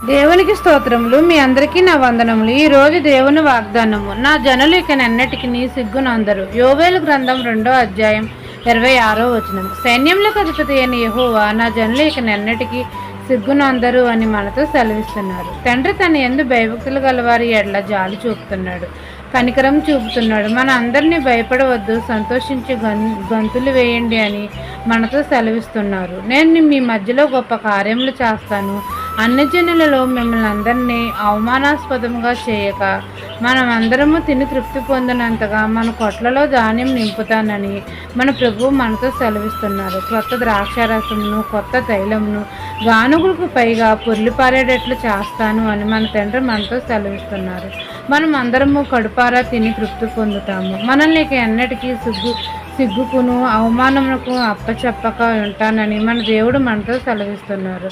దేవునికి స్తోత్రములు. మీ అందరికీ నా వందనములు. ఈ రోజు దేవుని వాగ్దానము. నా జనులు ఇక నెన్నటికి సిగ్గునందరు. యోవేలు గ్రంథం 2వ అధ్యాయం 26వ వచనం. సైన్యములకు అధిపతి అయిన యెహోవా నా జనులు ఇక నెన్నటికి సిగ్గునందరు అని మనతో సెలవిస్తున్నారు. తండ్రి తన యందు భయభక్తులు గలవారి ఎడల జాలి చూపుతున్నాడు, కనికరం చూపుతున్నాడు. మన అందరినీ భయపడవద్దు, సంతోషించి గంతులు వేయండి అని మనతో సెలవిస్తున్నారు. నేను మీ మధ్యలో గొప్ప కార్యములు చేస్తాను. అన్ని జనులలో మిమ్మల్ని అందరినీ అవమానాస్పదంగా చేయక మనమందరము తిని తృప్తి పొందినంతగా మన కొట్లలో ధాన్యం నింపుతానని మన ప్రభువు మనతో సెలవిస్తున్నారు. కొత్త ద్రాక్షారసమును, కొత్త తైలమును గానుగులకు పైగా పొర్లిపారేటట్లు చేస్తాను అని మన తండ్రి మనతో సెలవిస్తున్నారు. మనం అందరము కడుపారా తిని తృప్తి పొందుతాము. మనల్ని ఇక ఎన్నటికీ సిగ్గుకును అవమానమునకు అప్పచెప్పక ఉంటానని మన దేవుడు మనతో సెలవిస్తున్నారు.